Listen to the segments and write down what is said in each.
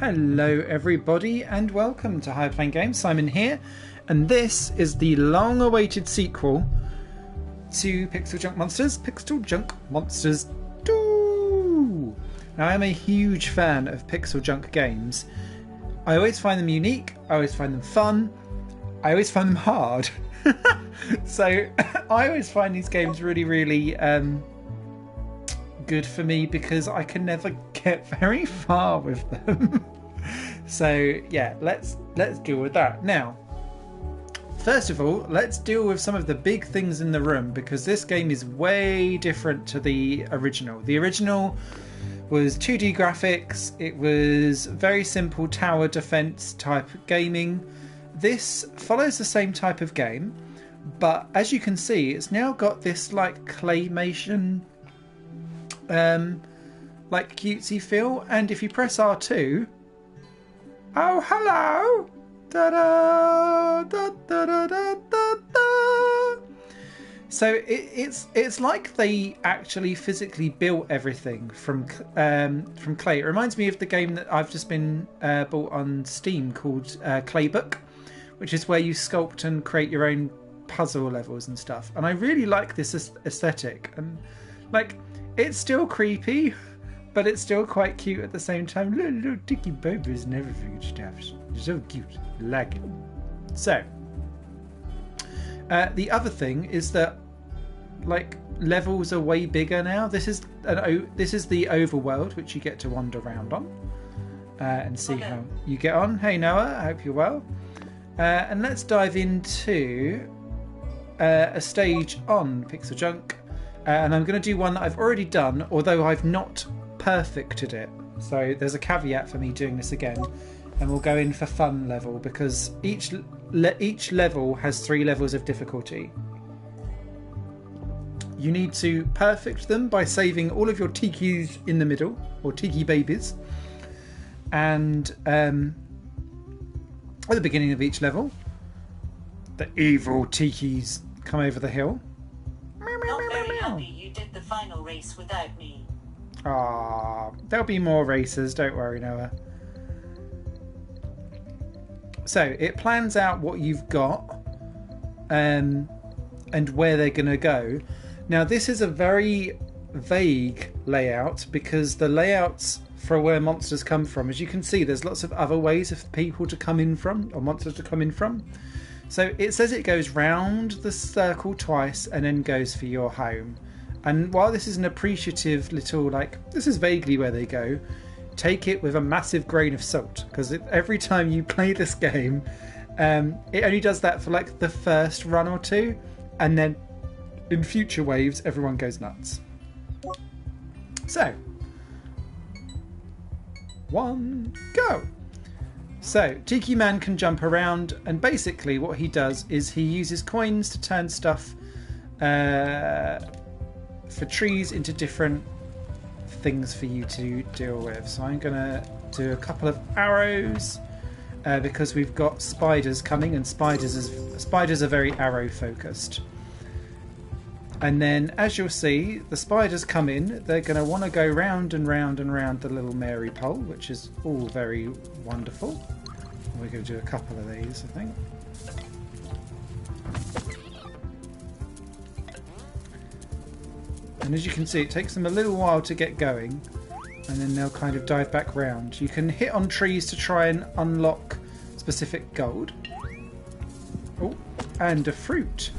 Hello everybody and welcome to High Playing Games. Simon here, and this is the long-awaited sequel to Pixeljunk Monsters 2! Now I'm a huge fan of Pixeljunk games. I always find them unique, I always find them fun, I always find them hard. So I always find these games really good for me because I can never get very far with them. So yeah, let's deal with that. Now, first of all, let's deal with some of the big things in the room because this game is way different to the original. The original was 2D graphics, it was very simple tower defense type gaming. This follows the same type of game, but as you can see, it's now got this like claymation like cutesy feel, and if you press R2, oh hello, da da da da da da da da. So it's like they actually physically built everything from clay. It reminds me of the game that I've just been bought on Steam called Claybook, which is where you sculpt and create your own puzzle levels and stuff. And I really like this aesthetic, and like, it's still creepy, but it's still quite cute at the same time. Little ticky babies and everything stuff. So cute. I like it. So, the other thing is that, like, levels are way bigger now. This is the overworld, which you get to wander around on and see how you get on. Hey Noah, I hope you're well. And let's dive into a stage on Pixeljunk. And I'm going to do one that I've already done, although I've not perfected it. So there's a caveat for me doing this again. And we'll go in for fun level, because each level has 3 levels of difficulty. You need to perfect them by saving all of your tikis in the middle, or tiki babies. And at the beginning of each level, the evil tikis come over the hill. Not very happy you did the final race without me. Ah, there'll be more races, don't worry, Noah. So it plans out what you've got and where they're going to go. Now this is a very vague layout because the layouts for where monsters come from, as you can see, there's lots of other ways of people to come in from, or monsters to come in from. So it says it goes round the circle twice and then goes for your home. And while this is an appreciative little, like, this is vaguely where they go, take it with a massive grain of salt, because every time you play this game, it only does that for like the first run or two, and then in future waves everyone goes nuts. So, 1, go! So, Tiki Man can jump around, and basically what he does is he uses coins to turn stuff for trees into different things for you to deal with. So I'm going to do a couple of arrows because we've got spiders coming, and spiders are very arrow focused. And then, as you'll see, the spiders come in, they're going to want to go round and round and round the little Mary pole, which is all very wonderful. We're going to do a couple of these, I think. And as you can see, it takes them a little while to get going, and then they'll kind of dive back round. You can hit on trees to try and unlock specific gold. Oh, and a fruit.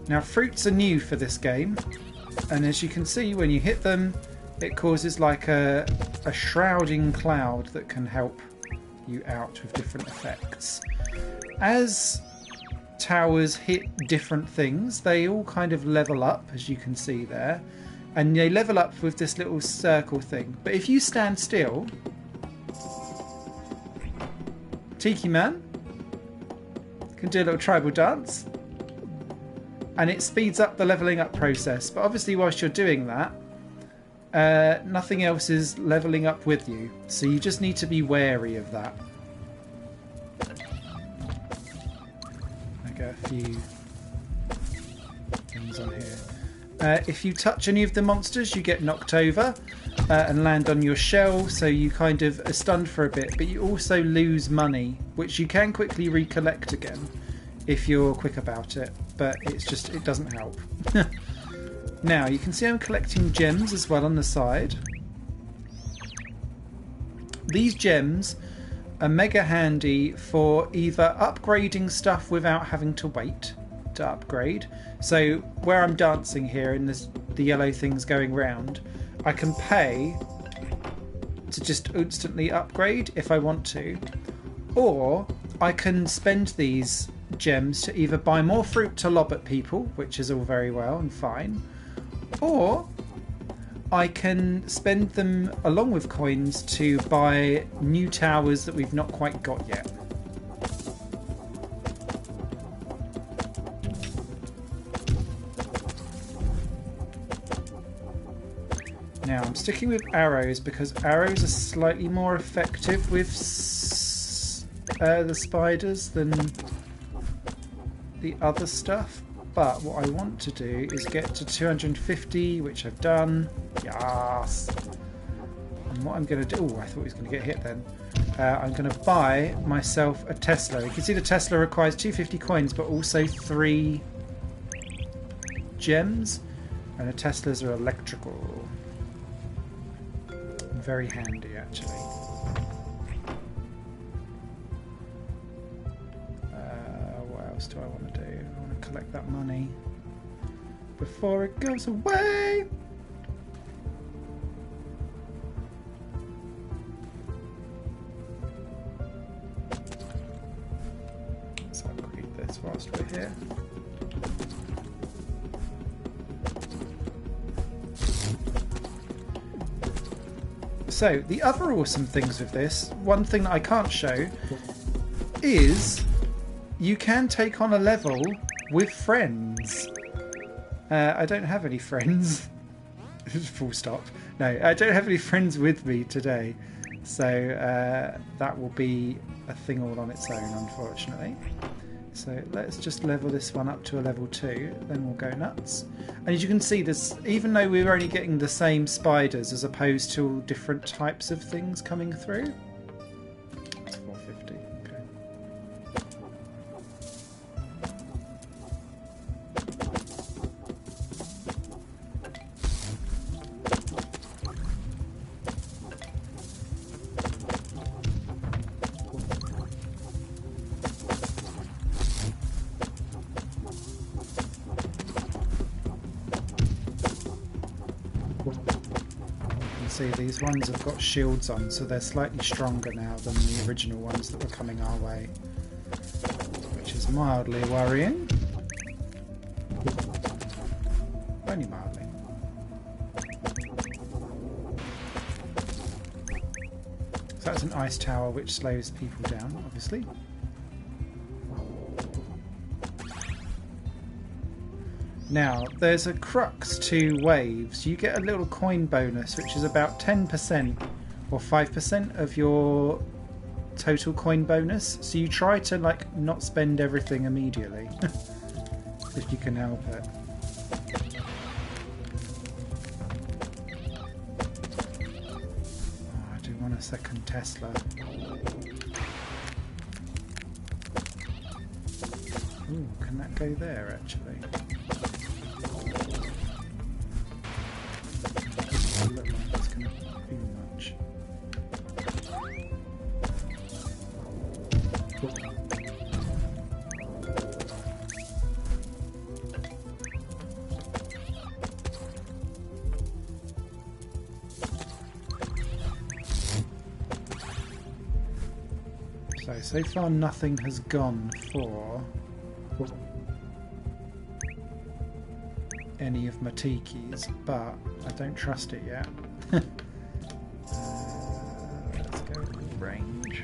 Now, fruits are new for this game, and as you can see, when you hit them, it causes like a shrouding cloud that can help you out with different effects. As towers hit different things, they all kind of level up, as you can see there, and they level up with this little circle thing. But if you stand still, Tiki Man can do a little tribal dance, and it speeds up the leveling up process. But obviously whilst you're doing that, nothing else is leveling up with you, so you just need to be wary of that. I got a few things on here. If you touch any of the monsters, you get knocked over and land on your shell, so you kind of are stunned for a bit, but you also lose money, which you can quickly recollect again if you're quick about it, but it doesn't help. Now, you can see I'm collecting gems as well on the side. These gems are mega handy for either upgrading stuff without having to wait to upgrade. So where I'm dancing here and the yellow thing's going round, I can pay to just instantly upgrade if I want to, or I can spend these gems to either buy more fruit to lob at people, which is all very well and fine, or I can spend them along with coins to buy new towers that we've not quite got yet. Now I'm sticking with arrows because arrows are slightly more effective with the spiders than the other stuff. But what I want to do is get to 250, which I've done. Yes! And what I'm going to do... Oh, I thought he was going to get hit then. I'm going to buy myself a Tesla. You can see the Tesla requires 250 coins, but also 3 gems. And the Teslas are electrical. Very handy, actually. What else do I want to do? I want to collect that money before it goes away. Let's upgrade this whilst we're here. So, the other awesome things with this, one thing that I can't show, is you can take on a level with friends. I don't have any friends. Full stop. No, I don't have any friends with me today. So, that will be a thing all on its own, unfortunately. So let's just level this one up to a level 2, then we'll go nuts. And as you can see, this, even though we're only getting the same spiders as opposed to all different types of things coming through. It's 450, okay. See, these ones have got shields on, so they're slightly stronger now than the original ones that were coming our way, which is mildly worrying. Only mildly. So that's an ice tower which slows people down, obviously. Now, there's a crux to waves. You get a little coin bonus, which is about 10% or 5% of your total coin bonus. So you try to, like, not spend everything immediately, if you can help it. Oh, I do want a second Tesla. Ooh, can that go there, actually? Look like it's going to do much. So far nothing has gone for any of my tikis, but I don't trust it yet. Let's go with range.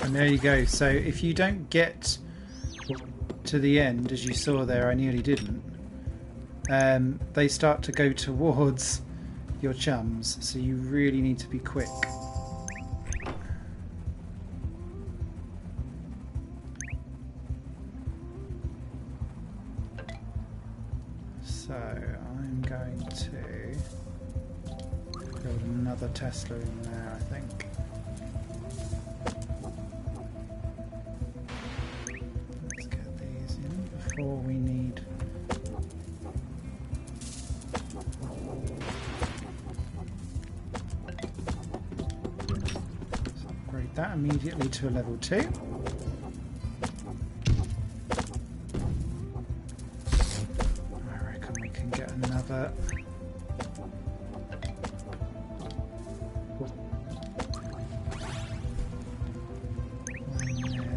And there you go. So if you don't get to the end, as you saw there, I nearly didn't, they start to go towards your chums, so you really need to be quick. So I'm going to build another Tesla in there, I think. Let's get these in before we need... Let's upgrade that immediately to a level 2. Another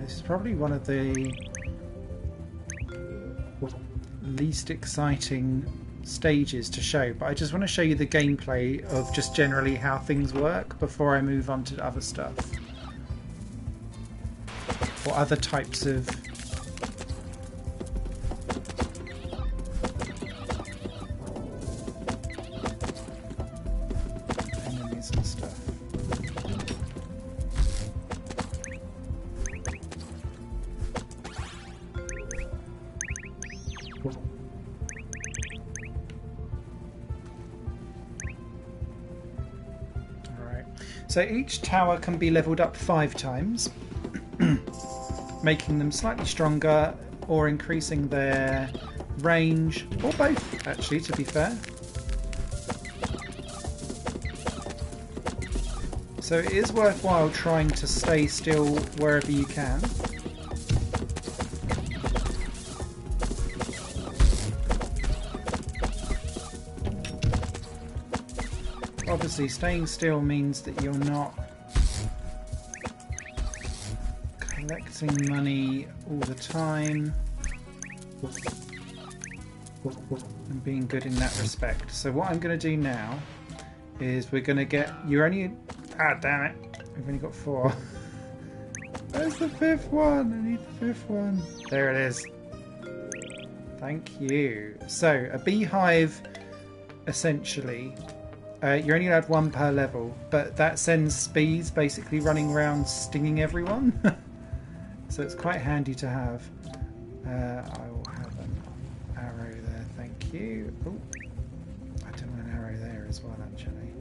this is probably one of the least exciting stages to show, but I just want to show you the gameplay of just generally how things work before I move on to other stuff or other types of So each tower can be leveled up 5 times, making them slightly stronger or increasing their range, or both actually, to be fair. So it is worthwhile trying to stay still wherever you can. Obviously, staying still means that you're not collecting money all the time and being good in that respect. So what I'm going to do now is we're going to get... You're only... Ah, damn it. We've only got 4. Where's the 5th one? I need the 5th one. There it is. Thank you. So, a beehive, essentially... you're only allowed 1 per level, but that sends bees basically running around stinging everyone. So it's quite handy to have. I will have an arrow there, thank you. Oh, I do want an arrow there as well, actually.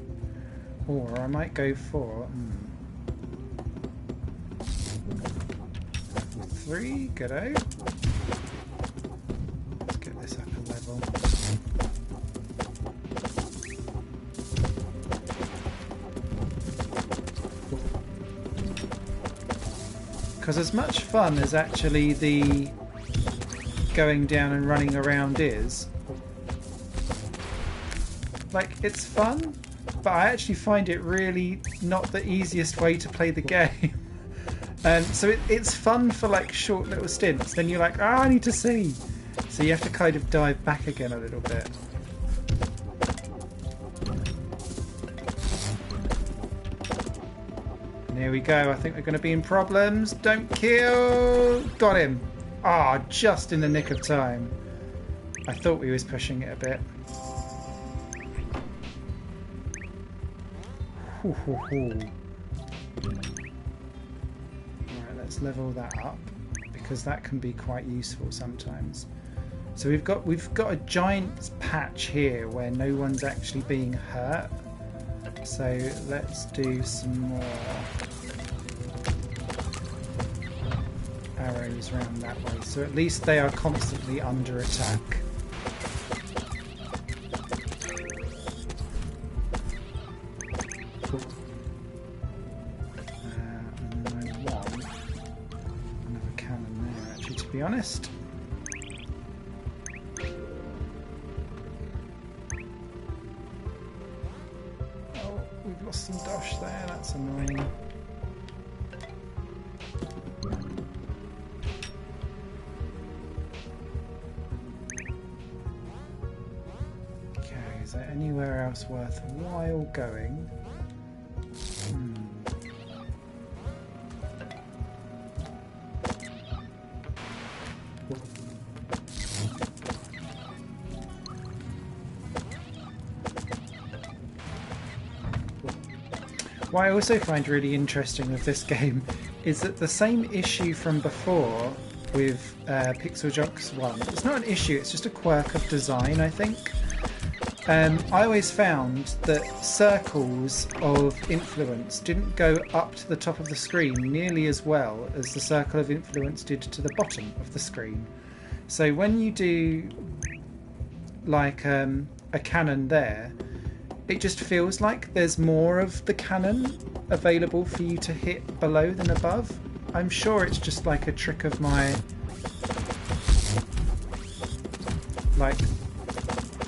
Or I might go for 3, good-o. Let's get this up a level. Because as much fun as actually the going down and running around is, like, it's fun, but I actually find it really not the easiest way to play the game. And so it's fun for like short little stints, then you're like, I need to see. So you have to kind of dive back again a little bit. Here we go. I think we're going to be in problems. Don't kill. Got him. Ah, just in the nick of time. I thought we was pushing it a bit. Alright, let's level that up because that can be quite useful sometimes. So we've got a giant patch here where no one's actually being hurt. So let's do some more arrows around that way. So at least they are constantly under attack. And I want another cannon there, actually, to be honest. We've lost some dosh there, that's annoying. anywhere else worthwhile going? What I also find really interesting with this game is that the same issue from before with Pixeljunk's one, it's not an issue, it's just a quirk of design, I think. I always found that circles of influence didn't go up to the top of the screen nearly as well as the circle of influence did to the bottom of the screen. So when you do like a cannon there, it just feels like there's more of the cannon available for you to hit below than above. I'm sure it's just like a trick of my like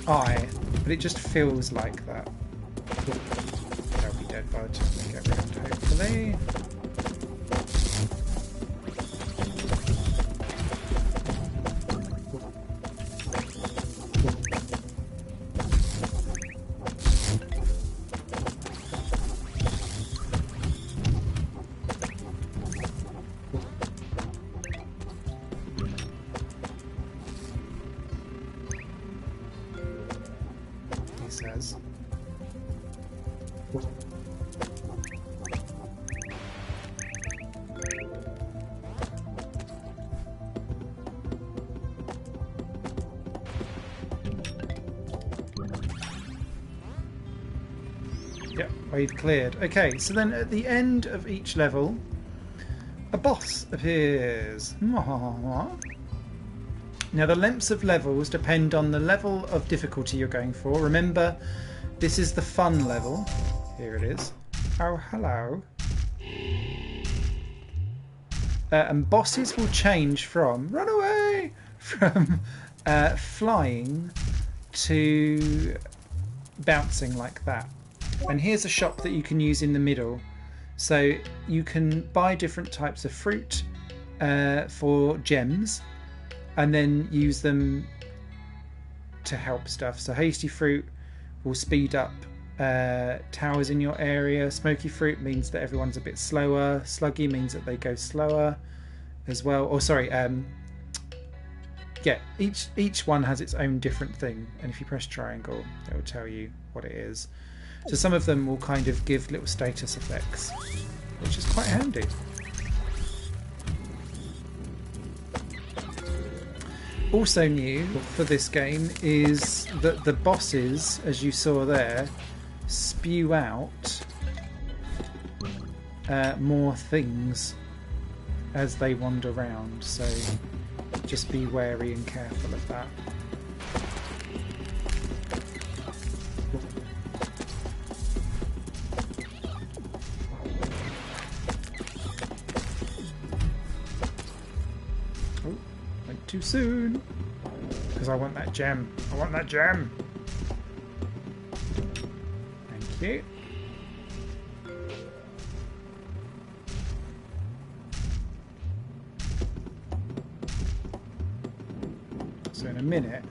eye, but it just feels like that. They'll be dead by the time we get round, hopefully. Says. Yep, we've cleared. Okay, so then at the end of each level, a boss appears. Now the lengths of levels depend on the level of difficulty you're going for. Remember, this is the fun level. Here it is. Oh, hello. And bosses will change from run away, from flying to bouncing like that. And here's a shop that you can use in the middle. So you can buy different types of fruit for gems, and then use them to help stuff. So hasty fruit will speed up towers in your area. Smoky fruit means that everyone's a bit slower. Sluggy means that they go slower as well. Or sorry, yeah, each one has its own different thing. And if you press triangle, it will tell you what it is. So some of them will kind of give little status effects, which is quite handy. Also new for this game is that the bosses, as you saw there, spew out more things as they wander around, so just be wary and careful of that. Too soon, because I want that gem. I want that gem. Thank you. So in a minute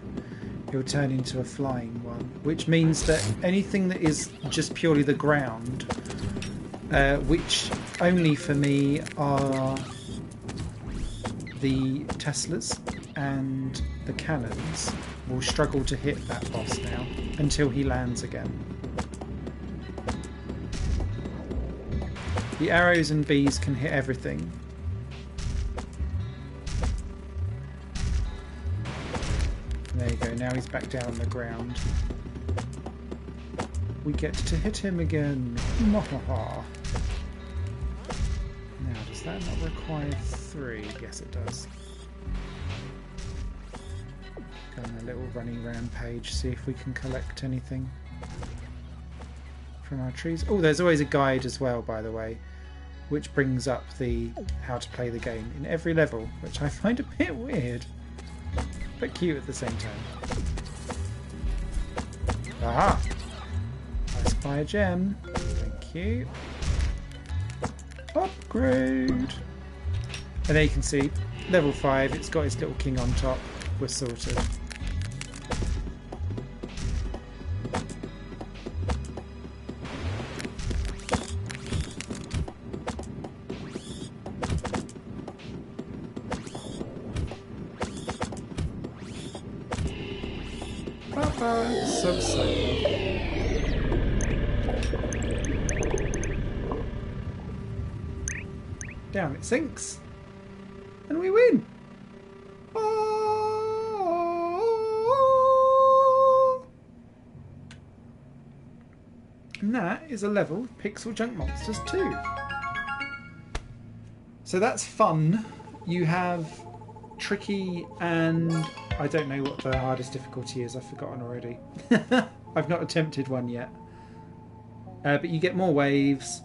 he'll turn into a flying one, which means that anything that is just purely the ground, which only for me are the Teslas and the cannons, will struggle to hit that boss now until he lands again. The arrows and bees can hit everything. There you go, now he's back down on the ground. We get to hit him again. Now, does that not require 3? Yes, it does. Go on a little running rampage, see if we can collect anything from our trees. Oh, there's always a guide as well, by the way, which brings up the how to play the game in every level, which I find a bit weird, but cute at the same time. Aha! I spy a gem. Thank you. Upgrade! And there you can see, level 5, it's got its little king on top. We're sorted. So down it sinks, and we win. And that is a level of Pixeljunk Monsters 2. So that's fun. You have tricky and I don't know what the hardest difficulty is. I've forgotten already. I've not attempted one yet. But you get more waves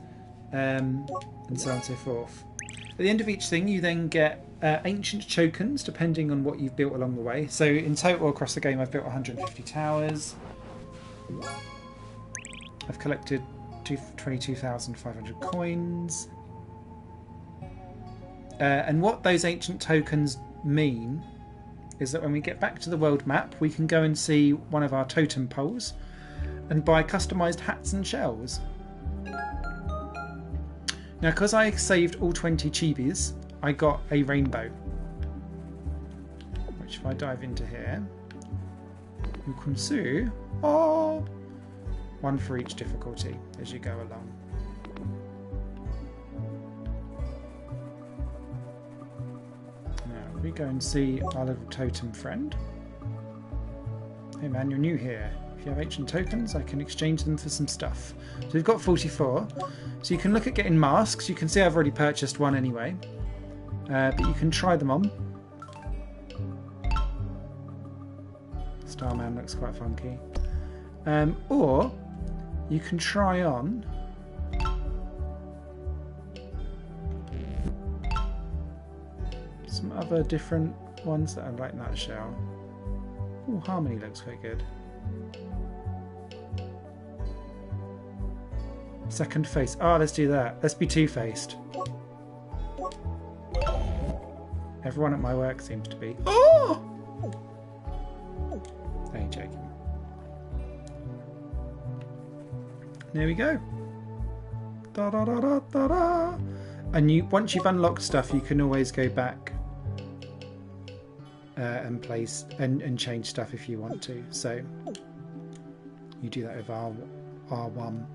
and so on and so forth. At the end of each thing you then get ancient tokens depending on what you've built along the way. So in total across the game I've built 150 towers. I've collected 22,500 coins. And what those ancient tokens mean is that when we get back to the world map, we can go and see one of our totem poles and buy customised hats and shells. Now, because I saved all 20 chibis, I got a rainbow. Which, if I dive into here, you can see, oh, one for each difficulty as you go along. Now, we go and see our little totem friend. Hey man, you're new here. If you have ancient tokens, I can exchange them for some stuff. So we've got 44. So you can look at getting masks. You can see I've already purchased one anyway. But you can try them on. Starman looks quite funky. Or you can try on some other different ones that are like that shell. Oh, Harmony looks quite good. Second face. Oh, let's do that. Let's be two-faced. Everyone at my work seems to be. Oh! I ain't joking. There we go. Da da da da da da. And once you've unlocked stuff, you can always go back and place and change stuff if you want to. So you do that with R1.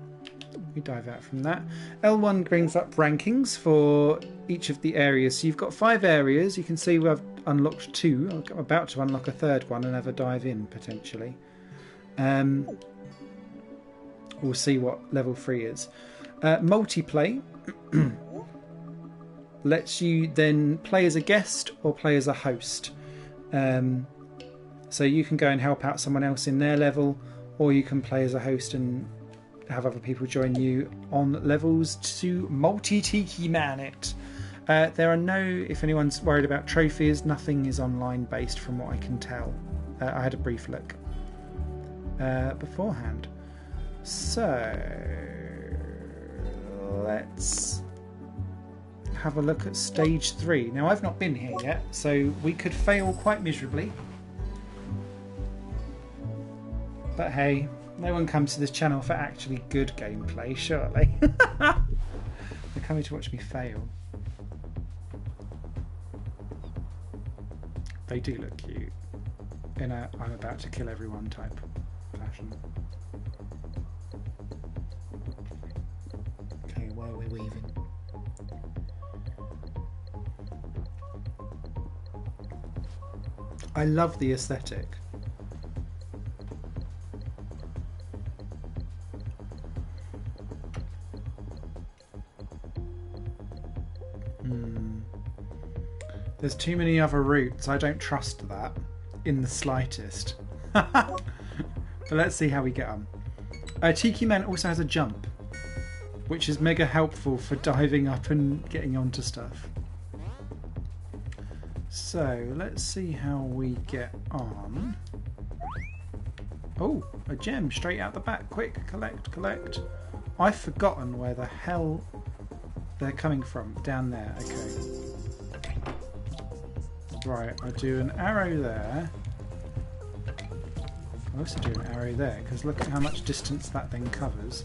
We dive out from that. L1 brings up rankings for each of the areas. So you've got 5 areas. You can see we've unlocked 2. I'm about to unlock a third one and have a dive in potentially. We'll see what level 3 is. Multiplay lets you then play as a guest or play as a host. So you can go and help out someone else in their level, or you can play as a host and have other people join you on levels to multi-tiki man it. There are no, if anyone's worried about trophies, nothing is online based from what I can tell. I had a brief look beforehand. So let's have a look at stage 3. Now I've not been here yet, so we could fail quite miserably. But hey, no one comes to this channel for actually good gameplay, surely. They're coming to watch me fail. They do look cute in a I'm about to kill everyone type fashion. Okay, where are we weaving? I love the aesthetic. There's too many other routes. I don't trust that in the slightest. But let's see how we get on. Tiki Man also has a jump, which is mega helpful for diving up and getting onto stuff. So let's see how we get on. Oh, a gem straight out the back. Quick, collect, collect. I've forgotten where the hell they're coming from. Down there, okay. Right, I do an arrow there. I also do an arrow there, because look at how much distance that thing covers.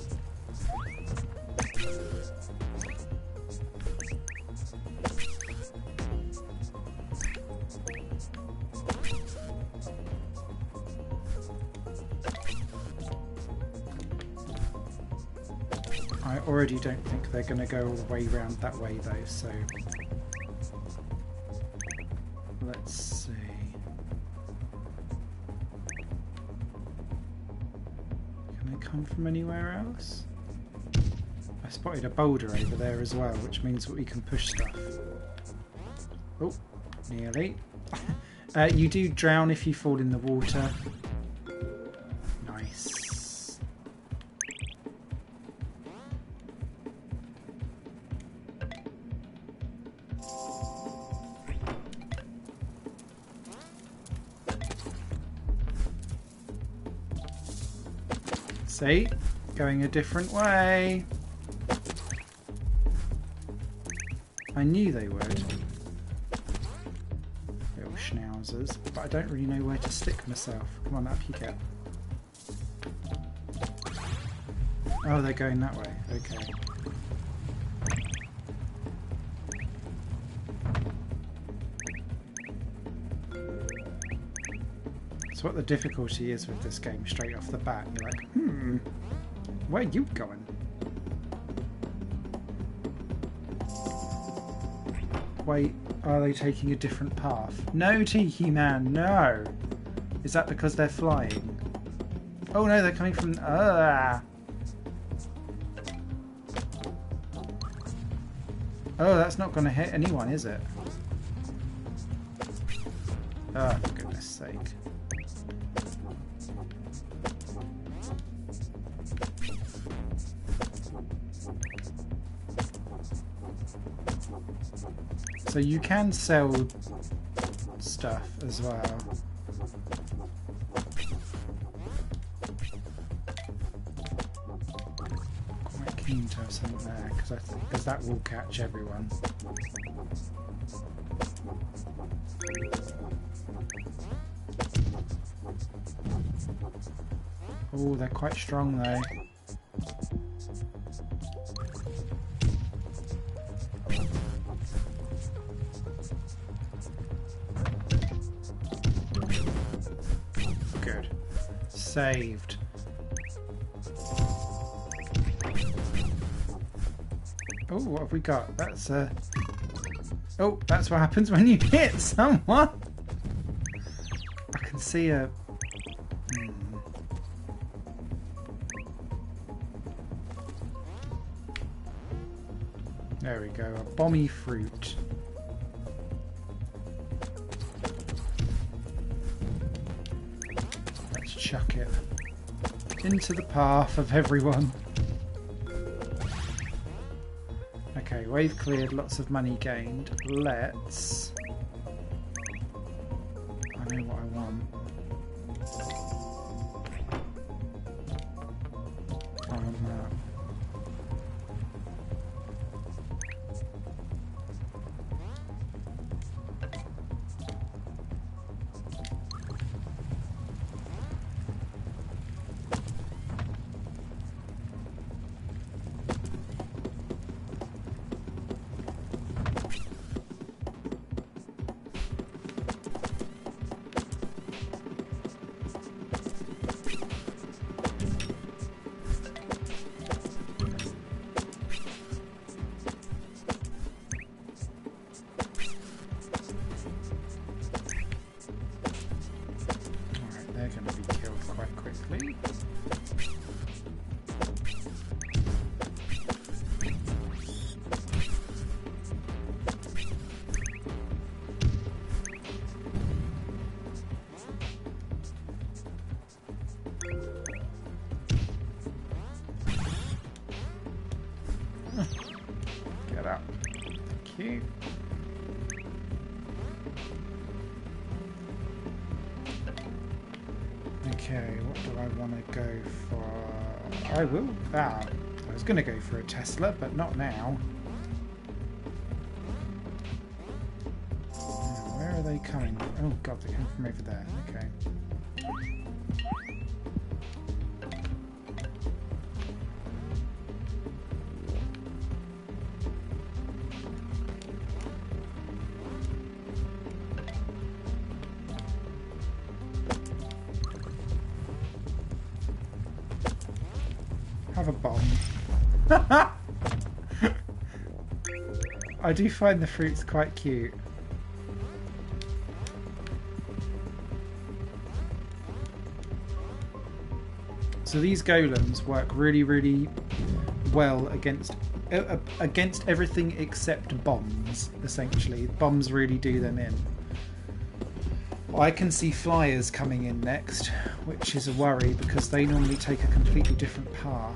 already don't think they're going to go all the way round that way though, so let's see. Can they come from anywhere else? I spotted a boulder over there as well, which means we can push stuff. Oh, nearly. You do drown if you fall in the water. Nice. See? Going a different way. I knew they would. Little schnauzers. But I don't really know where to stick myself. Come on, up you get. Oh, they're going that way. Okay. So what the difficulty is with this game straight off the bat, you're like, where are you going? Wait, are they taking a different path? No, Tiki Man, no! Is that because they're flying? Oh no, they're coming from... Oh, that's not going to hit anyone, is it? Oh, for goodness sake. So you can sell stuff as well. Quite keen to have something there because that will catch everyone. Oh, they're quite strong though. Good. Saved. Oh, what have we got? That's oh, that's what happens when you hit someone. I can see a... There we go, a bomby fruit. Let's chuck it into the path of everyone. Okay, wave cleared, lots of money gained. Let's... I know what I want. I want that. They're going to be killed quite quickly. Get up. Thank you. Okay, what do I want to go for? I will... I was going to go for a Tesla, but not now. Where are they coming from? Oh god, they're coming from over there. Okay. Have a bomb. I do find the fruits quite cute. So these golems work really, really well against everything except bombs, essentially. Bombs really do them in. I can see flyers coming in next, which is a worry because they normally take a completely different path.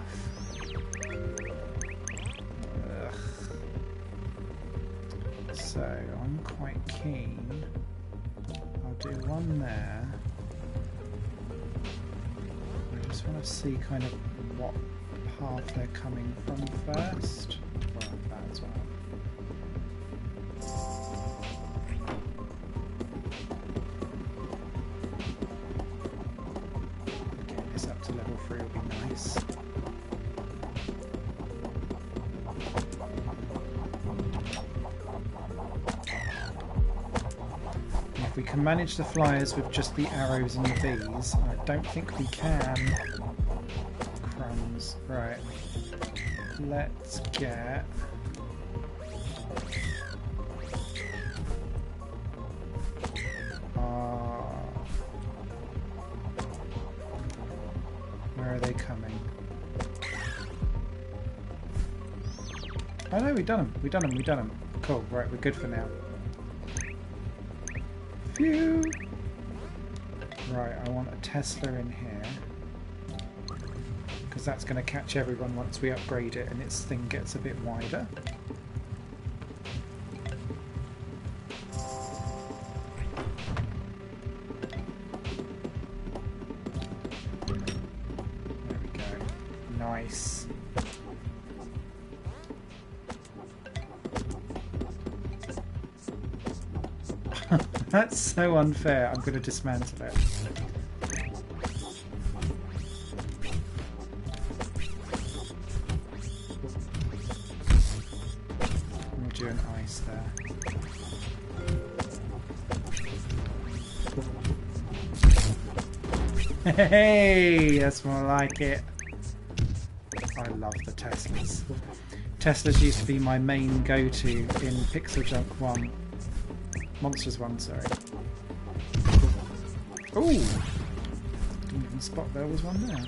Ugh. So I'm quite keen. I'll do one there. I just want to see kind of what path they're coming from first. Well, that as well. Getting this up to level 3 will be nice. If we can manage the flyers with just the arrows and the bees, I don't think we can. Crumbs. Right. Let's get... where are they coming? Oh no, we've done them. We've done them. We've done them. Cool. Right, we're good for now. Phew! Right, I want a Tesla in here. Because that's going to catch everyone once we upgrade it and its thing gets a bit wider. There we go. Nice. That's so unfair. I'm going to dismantle it. We'll do an ice there. Hey, that's more like it. I love the Teslas. Teslas used to be my main go-to in Pixeljunk 1. Monsters 1, sorry. Ooh! Didn't even spot there was one there.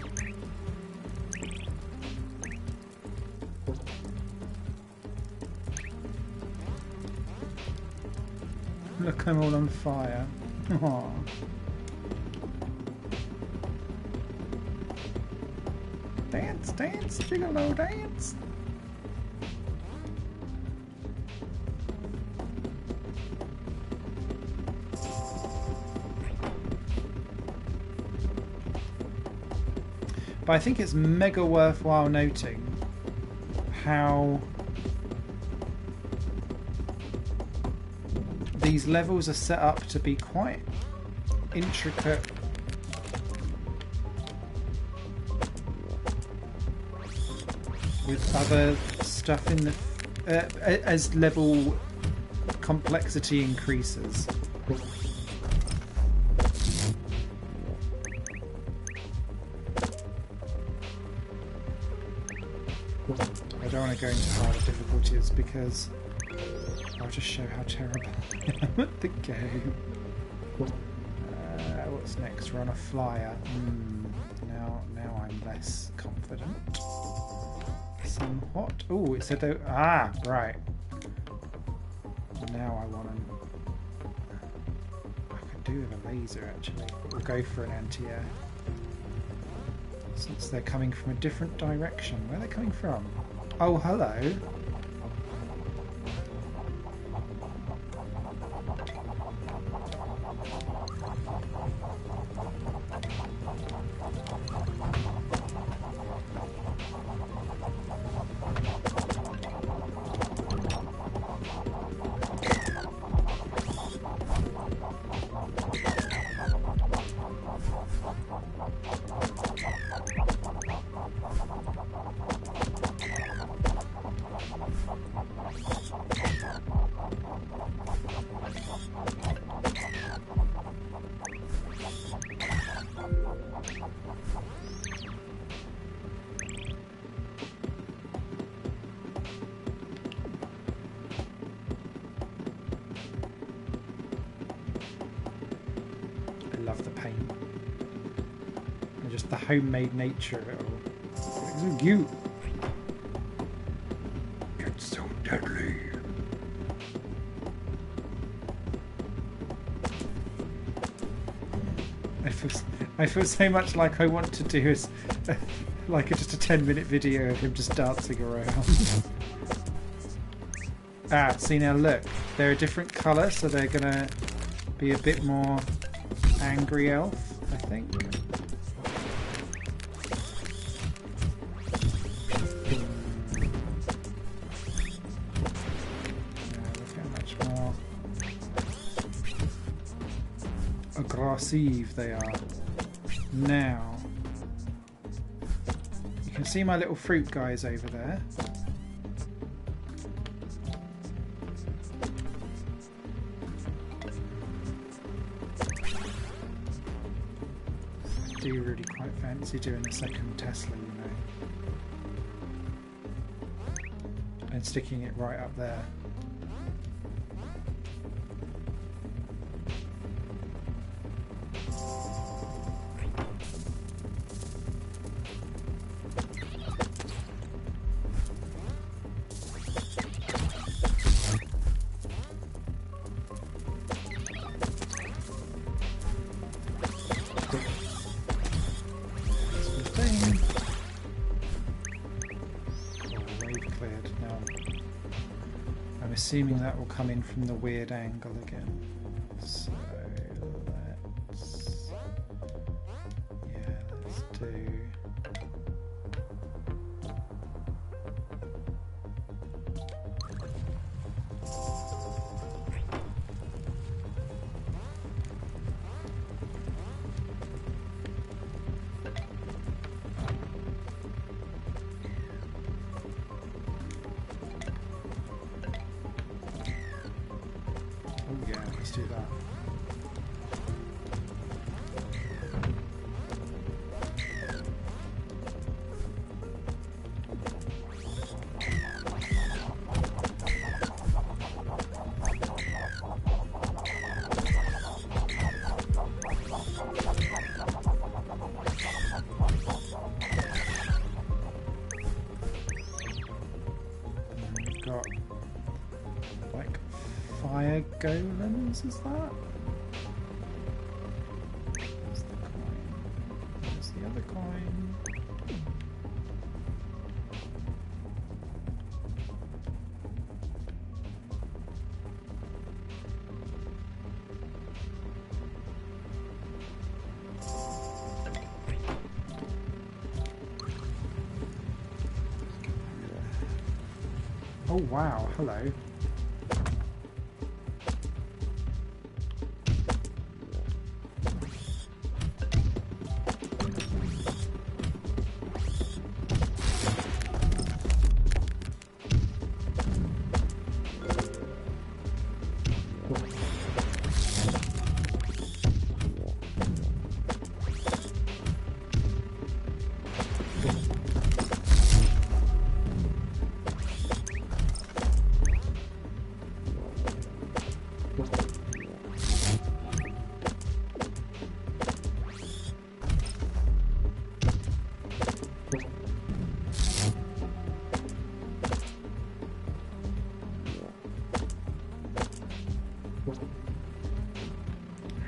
Look, I'm all on fire. Aww. Dance, dance, gigolo, dance! But I think it's mega worthwhile noting how these levels are set up to be quite intricate. With other stuff in the as level complexity increases. I don't want to go into harder difficulties because I'll just show how terrible I am at the game. What's next? We're on a flyer. Now I'm less confident. Somewhat. Oh, it said that. Ah, right. Now I want to. I could do with a laser actually. But we'll go for an anti-air. Since they're coming from a different direction. Where are they coming from? Oh, hello. love the paint. And just the homemade nature of it all. It's so cute. It's so deadly. I feel so much like I want to do is like just a 10-minute video of him just dancing around. Ah, see now look, they're a different colour, so they're gonna be a bit more angry elf, I think. Look how much more aggressive they are. Now, you can see my little fruit guys over there. I do really quite fancy doing a second Tesla, you know, and sticking it right up there. Assuming that will come in from the weird angle again. So let's do. Let's do that. We've got like fire golems, is that? There's the coin. There's the other coin. Oh wow, hello.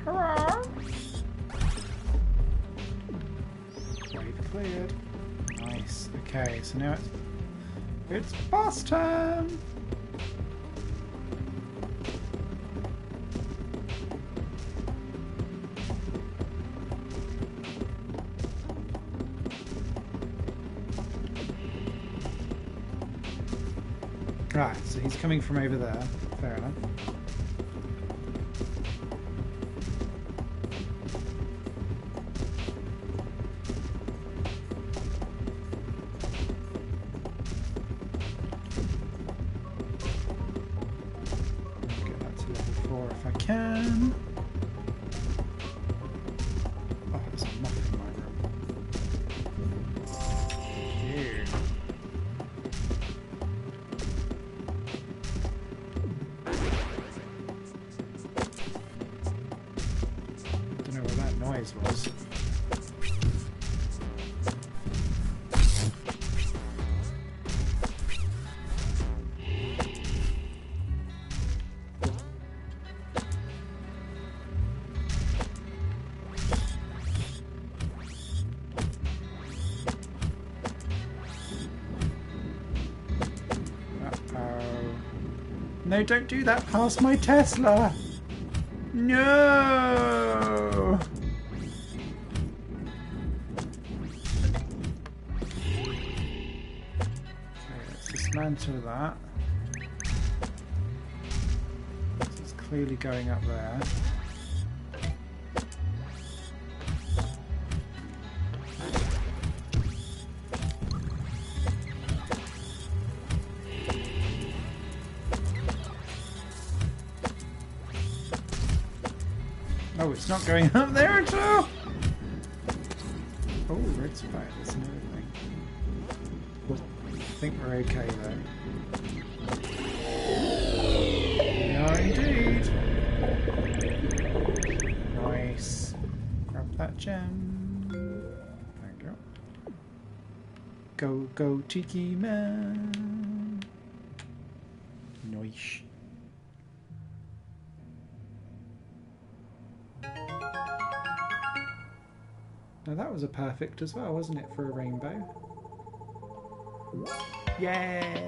Hurrah! Wave cleared. Nice. Okay, so now it's boss time. Right, so he's coming from over there. Fair enough. Get that to level 4 if I can. Oh, there's a moth in my room. Ew. Don't know where that nose was. No, don't do that past my Tesla! No! Okay, let's dismantle that. It's clearly going up there. Oh, it's not going up there at all! Oh, red spiders and everything. I think we're okay though. We are indeed! Nice. Grab that gem. There we go. Go, go, Tiki Man! Nice. Now that was a perfect as well, wasn't it, for a rainbow? Yay!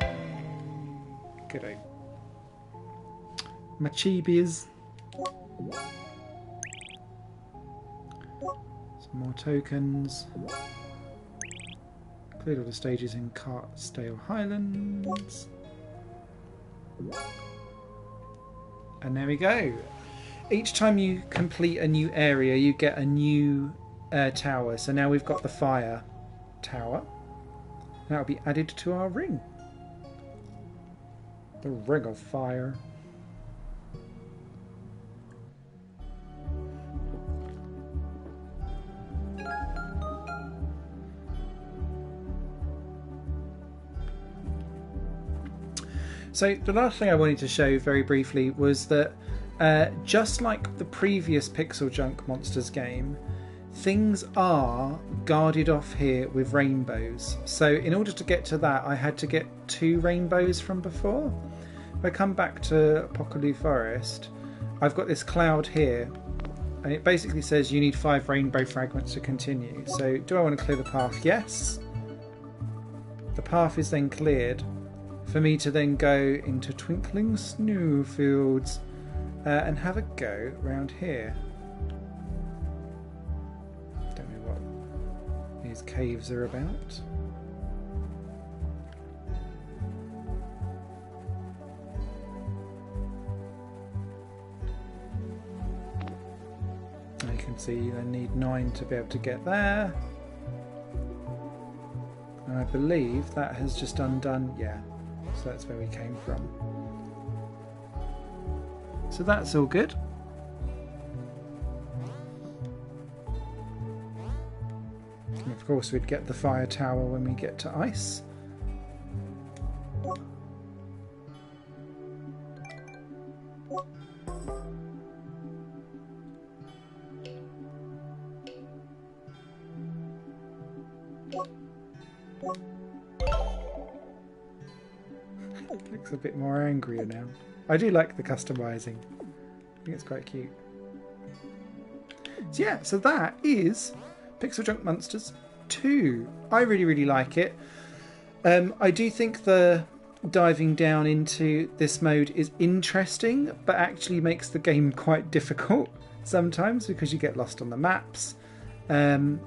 Good. My chibis. Some more tokens. Cleared all the stages in Cartstale Highlands. And there we go. Each time you complete a new area, you get a new tower. So now we've got the fire tower. That'll be added to our ring. The Ring of Fire. So the last thing I wanted to show very briefly was that just like the previous Pixeljunk Monsters game, things are guarded off here with rainbows. So in order to get to that, I had to get 2 rainbows from before. If I come back to Pokalu Forest, I've got this cloud here, and it basically says you need 5 rainbow fragments to continue. So do I want to clear the path? Yes. The path is then cleared for me to then go into Twinkling Snowfields and have a go around here. These caves are about. You can see you then need 9 to be able to get there. And I believe that has just undone, yeah, so that's where we came from. So that's all good. And of course we'd get the fire tower when we get to ice. It looks a bit more angrier now. I do like the customizing. I think it's quite cute. So yeah, so that is Pixeljunk Monsters 2. I really like it. I do think the diving down into this mode is interesting, but actually makes the game quite difficult sometimes because you get lost on the maps. But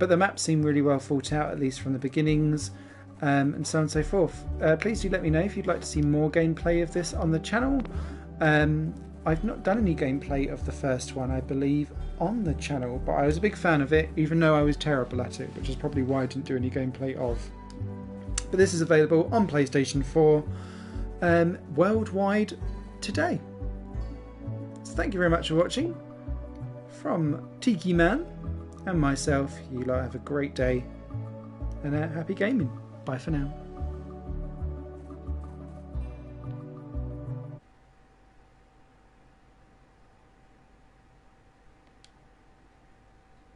the maps seem really well thought out, at least from the beginnings, and so on and so forth. Please do let me know if you'd like to see more gameplay of this on the channel. I've not done any gameplay of the first one, I believe, on the channel, but I was a big fan of it, even though I was terrible at it, which is probably why I didn't do any gameplay of. But this is available on PlayStation 4 worldwide today. So thank you very much for watching. From Tiki Man and myself, you lot have a great day and happy gaming. Bye for now.